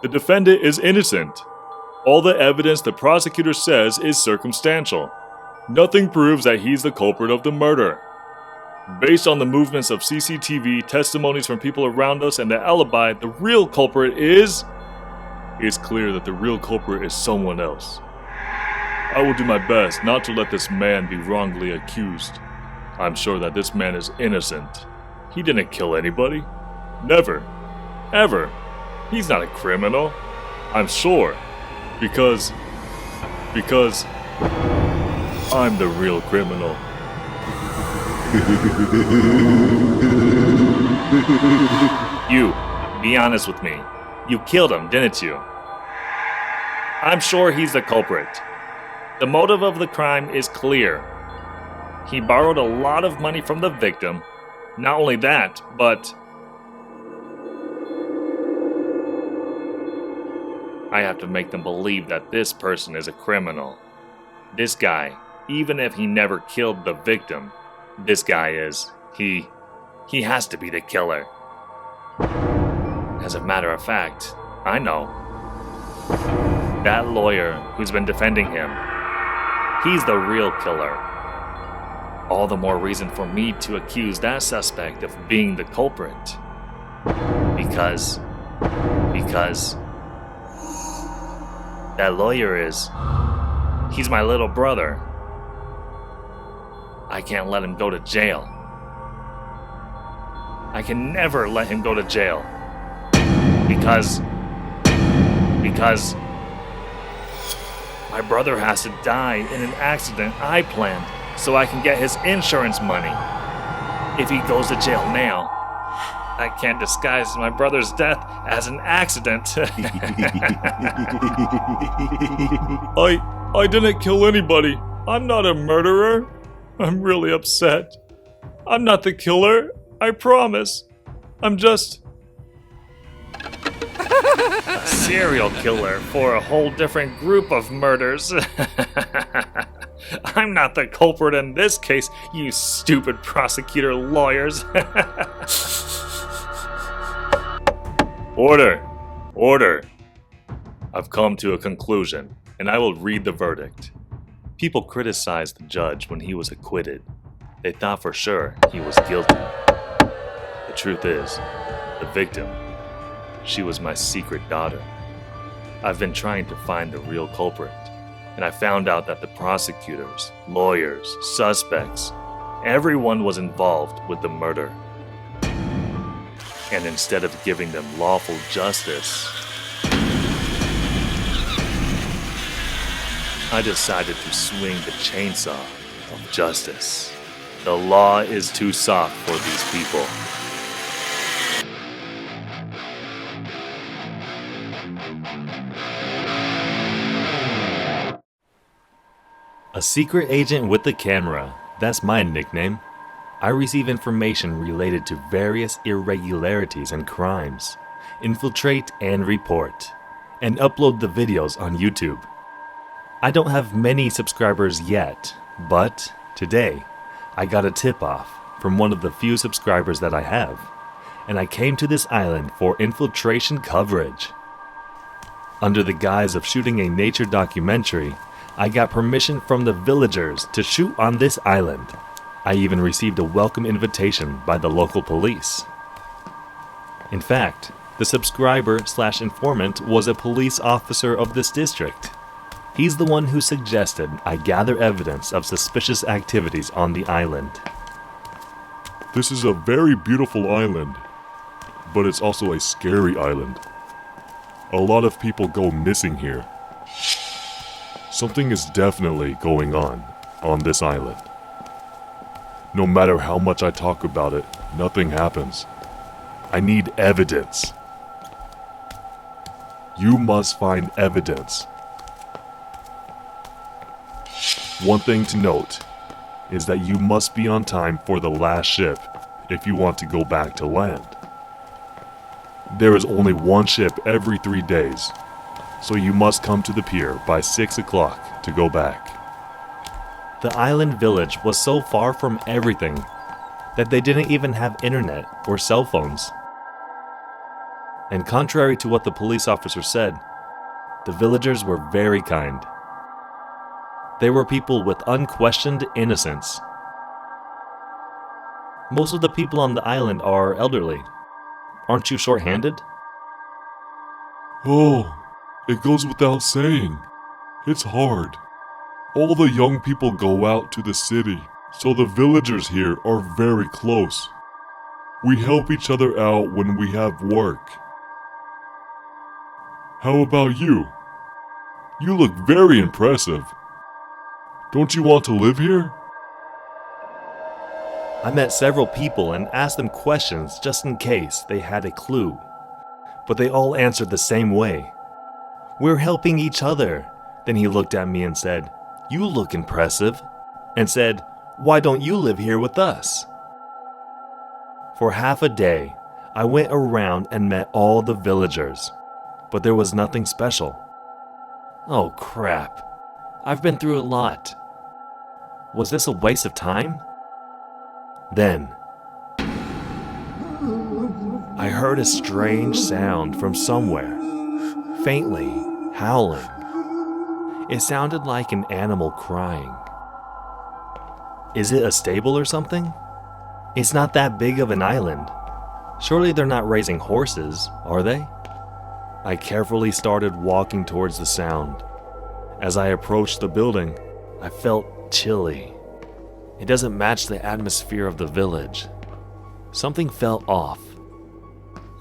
The defendant is innocent. All the evidence the prosecutor says is circumstantial. Nothing proves that he's the culprit of the murder. Based on the movements of CCTV, testimonies from people around us, and the alibi, the real culprit is... It's clear that the real culprit is someone else. I will do my best not to let this man be wrongly accused. I'm sure that this man is innocent. He didn't kill anybody. Never. Ever. He's not a criminal. I'm sure. Because I'm the real criminal. You, be honest with me. You killed him, didn't you? I'm sure he's the culprit. The motive of the crime is clear. He borrowed a lot of money from the victim. Not only that, but... I have to make them believe that this person is a criminal. This guy, even if he never killed the victim, this guy is... He has to be the killer. As a matter of fact, I know. That lawyer who's been defending him, he's the real killer. All the more reason for me to accuse that suspect of being the culprit. Because that lawyer he's my little brother. I can't let him go to jail. I can never let him go to jail. Because my brother has to die in an accident I planned so I can get his insurance money. If he goes to jail now, I can't disguise my brother's death as an accident. I didn't kill anybody. I'm not a murderer. I'm really upset. I'm not the killer. I promise. I'm just... a serial killer for a whole different group of murders. I'm not the culprit in this case, you stupid prosecutor lawyers. Order! Order! I've come to a conclusion, and I will read the verdict. People criticized the judge when he was acquitted. They thought for sure he was guilty. The truth is, the victim, she was my secret daughter. I've been trying to find the real culprit, and I found out that the prosecutors, lawyers, suspects, everyone was involved with the murder. And instead of giving them lawful justice, I decided to swing the chainsaw of justice. The law is too soft for these people. A secret agent with the camera, that's my nickname. I receive information related to various irregularities and crimes, infiltrate and report, and upload the videos on YouTube. I don't have many subscribers yet, but today I got a tip-off from one of the few subscribers that I have, and I came to this island for infiltration coverage. Under the guise of shooting a nature documentary, I got permission from the villagers to shoot on this island. I even received a welcome invitation by the local police. In fact, the subscriber/informant was a police officer of this district. He's the one who suggested I gather evidence of suspicious activities on the island. This is a very beautiful island, but it's also a scary island. A lot of people go missing here. Something is definitely going on this island. No matter how much I talk about it, nothing happens. I need evidence. You must find evidence. One thing to note is that you must be on time for the last ship if you want to go back to land. There is only one ship every 3 days, so you must come to the pier by 6 o'clock to go back. The island village was so far from everything that they didn't even have internet or cell phones. And contrary to what the police officer said, the villagers were very kind. They were people with unquestioned innocence. Most of the people on the island are elderly. Aren't you short-handed? Oh, it goes without saying. It's hard. All the young people go out to the city, so the villagers here are very close. We help each other out when we have work. How about you? You look very impressive. Don't you want to live here? I met several people and asked them questions just in case they had a clue. But they all answered the same way. We're helping each other. Then he looked at me and said, "You look impressive." And said, "Why don't you live here with us?" For half a day, I went around and met all the villagers. But there was nothing special. Oh crap. I've been through a lot. Was this a waste of time? Then, I heard a strange sound from somewhere, faintly howling. It sounded like an animal crying. Is it a stable or something? It's not that big of an island. Surely they're not raising horses, are they? I carefully started walking towards the sound. As I approached the building, I felt chilly. It doesn't match the atmosphere of the village. Something felt off.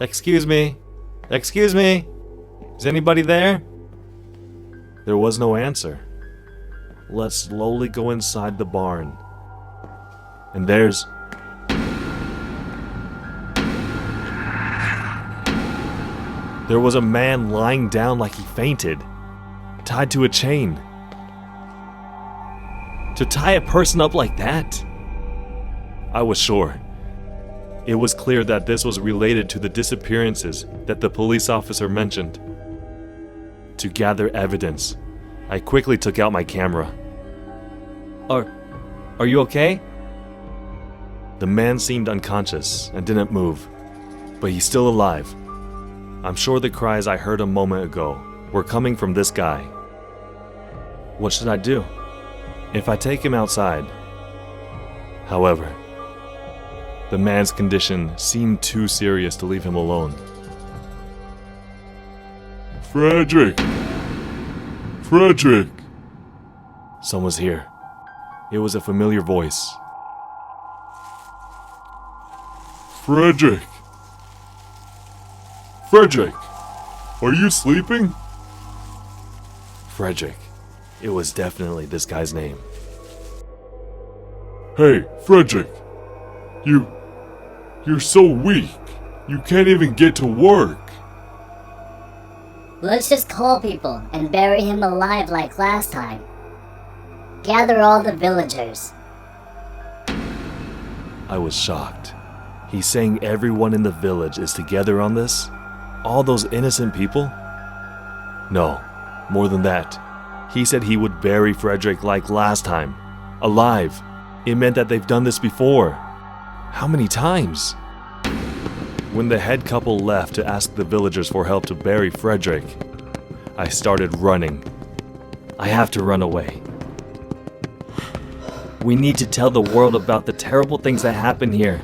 Excuse me? Excuse me? Is anybody there? There was no answer. Let's slowly go inside the barn. And there was a man lying down like he fainted, tied to a chain. To tie a person up like that? I was sure. It was clear that this was related to the disappearances that the police officer mentioned. To gather evidence, I quickly took out my camera. Are you okay? The man seemed unconscious and didn't move, but he's still alive. I'm sure the cries I heard a moment ago were coming from this guy. What should I do? If I take him outside. However, the man's condition seemed too serious to leave him alone. Frederick! Frederick! Someone's here. It was a familiar voice. Frederick! Frederick! Are you sleeping? Frederick. It was definitely this guy's name. Hey, Frederick! You're so weak. You can't even get to work. Let's just call people and bury him alive like last time. Gather all the villagers. I was shocked. He's saying everyone in the village is together on this? All those innocent people? No, more than that. He said he would bury Frederick like last time. Alive. It meant that they've done this before. How many times? When the head couple left to ask the villagers for help to bury Frederick, I started running. I have to run away. We need to tell the world about the terrible things that happen here.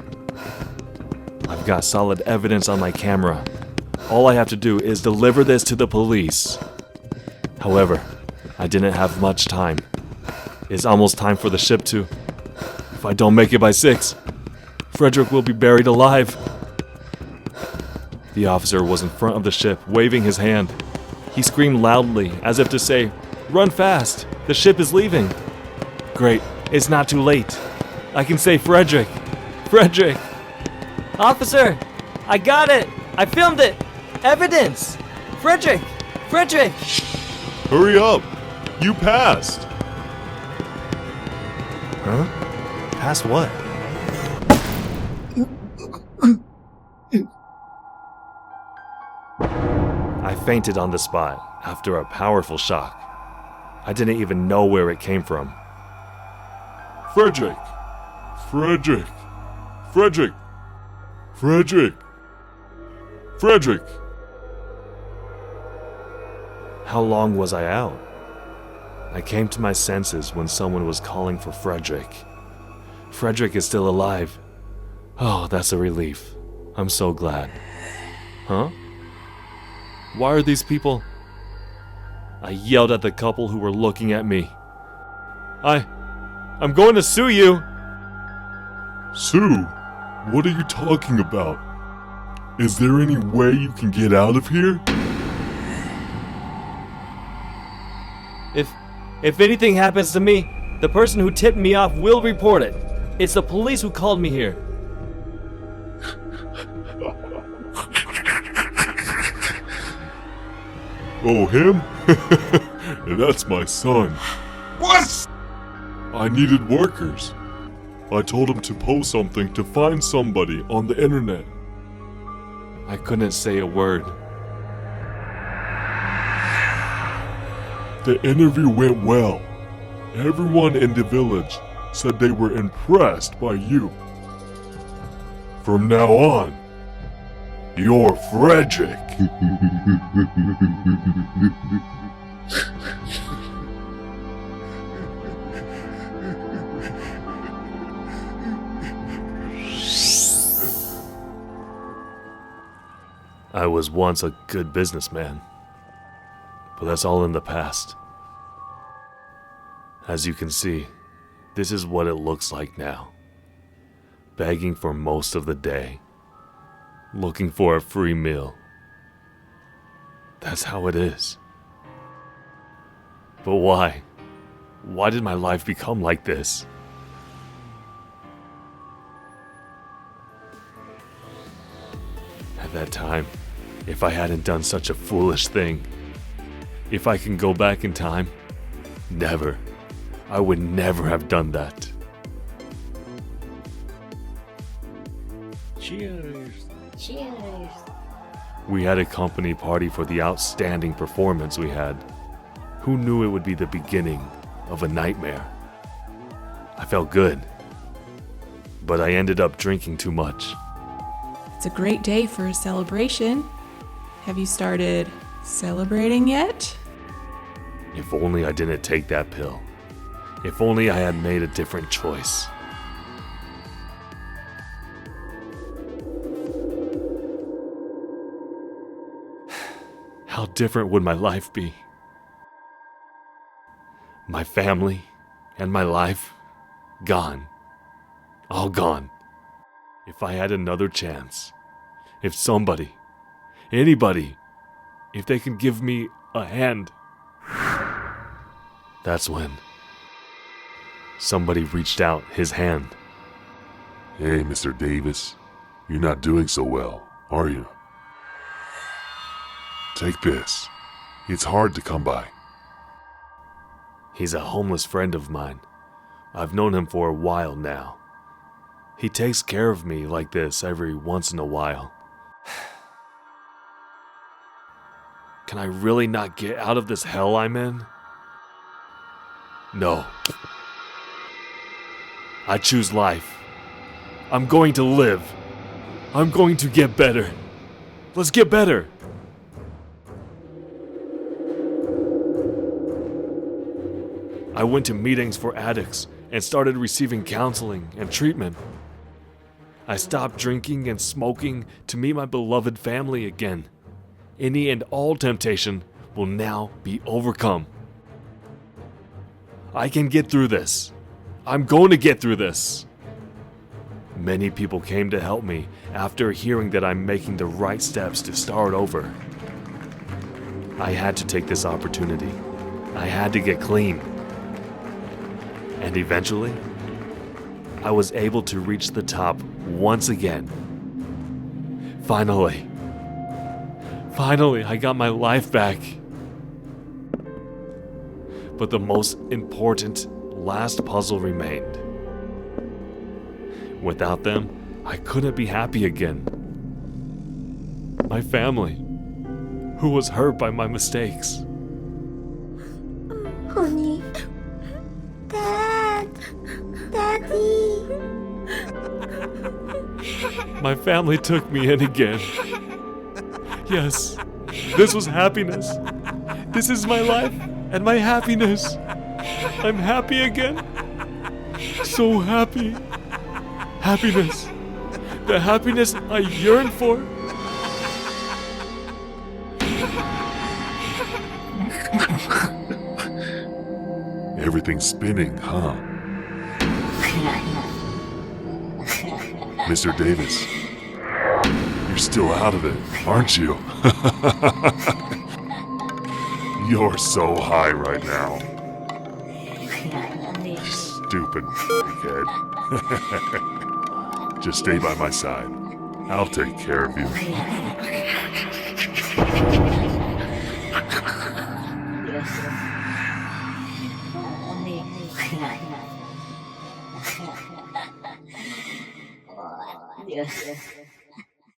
I've got solid evidence on my camera. All I have to do is deliver this to the police. However, I didn't have much time. It's almost time for the ship to... If I don't make it by 6, Frederick will be buried alive. The officer was in front of the ship, waving his hand. He screamed loudly, as if to say, "Run fast! The ship is leaving!" Great, it's not too late. I can save Frederick! Frederick! Officer! I got it! I filmed it! Evidence! Frederick! Frederick! Hurry up! You passed! Huh? Past what? I fainted on the spot after a powerful shock. I didn't even know where it came from. Frederick! Frederick! Frederick! Frederick! Frederick! How long was I out? I came to my senses when someone was calling for Frederick. Frederick is still alive. Oh, that's a relief. I'm so glad. Huh? Why are these people? I yelled at the couple who were looking at me. I'm going to sue you! Sue? What are you talking about? Is there any way you can get out of here? If anything happens to me, the person who tipped me off will report it. It's the police who called me here. Oh, him? That's my son. What? I needed workers. I told him to post something to find somebody on the internet. I couldn't say a word. The interview went well. Everyone in the village said they were impressed by you. From now on, you're Frederick. I was once a good businessman, but that's all in the past. As you can see, this is what it looks like now. Begging for most of the day, looking for a free meal. That's how it is. But why? Why did my life become like this? At that time, if I hadn't done such a foolish thing, if I can go back in time, never. I would never have done that. Cheers. Cheers. We had a company party for the outstanding performance we had. Who knew it would be the beginning of a nightmare? I felt good, but I ended up drinking too much. It's a great day for a celebration. Have you started celebrating yet? If only I didn't take that pill. If only I had made a different choice. How different would my life be? My family and my life, gone. All gone. If I had another chance, if somebody, anybody, if they can give me a hand. That's when somebody reached out his hand. Hey, Mr. Davis. You're not doing so well, are you? Take this. It's hard to come by. He's a homeless friend of mine. I've known him for a while now. He takes care of me like this every once in a while. Can I really not get out of this hell I'm in? No. I choose life. I'm going to live. I'm going to get better. Let's get better. I went to meetings for addicts and started receiving counseling and treatment. I stopped drinking and smoking to meet my beloved family again. Any and all temptation will now be overcome. I can get through this. I'm going to get through this. Many people came to help me after hearing that I'm making the right steps to start over. I had to take this opportunity. I had to get clean. And eventually, I was able to reach the top once again. Finally, I got my life back. But the most important last puzzle remained. Without them, I couldn't be happy again. My family, who was hurt by my mistakes. Honey. Dad. Daddy. My family took me in again. Yes, this was happiness. This is my life and my happiness. I'm happy again. So happy. Happiness. The happiness I yearn for. Everything's spinning, huh? Mr. Davis, you're still out of it, aren't you? You're so high right now. Stupid kid. Just stay by my side. I'll take care of you. Yes.